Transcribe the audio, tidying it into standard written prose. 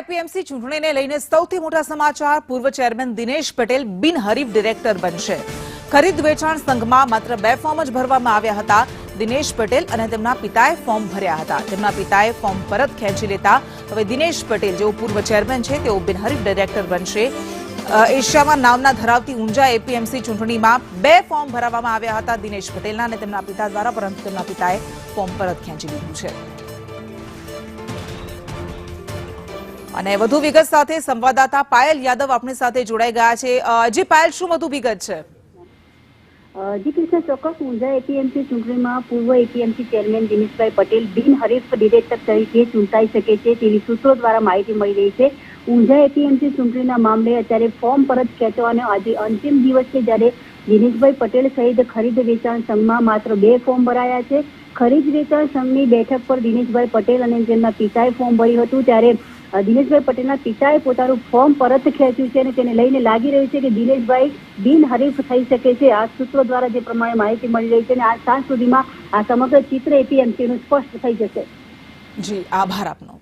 APMC ચૂંટણીને લઈને સૌથી મોટા સમાચાર। પૂર્વ ચેરમેન દિનેશ પટેલ બિનહરીફ ડિરેક્ટર બનશે। ખરીદ વેચાણ સંઘમાં માત્ર 2 ફોર્મ જ ભરવામાં આવ્યા હતા। દિનેશ પટેલ અને તેમના પિતાએ ફોર્મ ભર્યા હતા। તેમના પિતાએ ફોર્મ પરત ખેંચી લેતા હવે દિનેશ પટેલ જેઓ પૂર્વ ચેરમેન છે તેઓ બિનહરીફ ડિરેક્ટર બનશે। એશિયામાં નામના ધરાવતી ઊંઝા એપીએમસી ચૂંટણીમાં 2 ફોર્મ ભરવામાં આવ્યા હતા દિનેશ પટેલના અને તેમના પિતા દ્વારા, પરંતુ તેમના પિતાએ ફોર્મ પરત ખેંચી લીધું છે। અને વધુ વિગત સાથે સંવાદદાતા પાયલ યાદવ આપણી સાથે જોડાઈ ગયા છે। જી પાયલ, શું વધુ વિગત છે? જી કૃષ્ણ, ચોક્કસ ઊંઝા એપીએમસી ચૂંટણીમાં પૂર્વ એપીએમસી ચેરમેન દિનેશભાઈ પટેલ બિનહરીફ ડિરેક્ટર તરીકે ચૂંટાઈ શકે છે તેવી સૂત્રો દ્વારા માહિતી મળી રહી છે। ઊંઝા એપીએમસી ચૂંટણીના મામલે અત્યારે ફોર્મ પરત ખેંચવાનો આજે અંતિમ દિવસ છે, જ્યારે દિનેશભાઈ પટેલ સહિત ખરીદ વેચાણ સંઘમાં માત્ર 2 ફોર્મ ભરાયા છે। ખરીદ વેચાણ સંઘની બેઠક પર દિનેશભાઈ પટેલ અને તેમના પિતાએ ફોર્મ ભર્યું હતું, ત્યારે દિનેશભાઈ પટેલના પિતાએ પોતાનું ફોર્મ પરત ખેંચ્યું છે અને તેને લઈને લાગી રહ્યું છે કે દિનેશભાઈ બિનહરીફ થઈ શકે છે। આ સૂત્રો દ્વારા જે પ્રમાણે માહિતી મળી રહી છે અને આજ સાંજ સુધીમાં આ સમગ્ર ચિત્ર એપીએમસીનું સ્પષ્ટ થઈ જશે। જી, આભાર આપનો।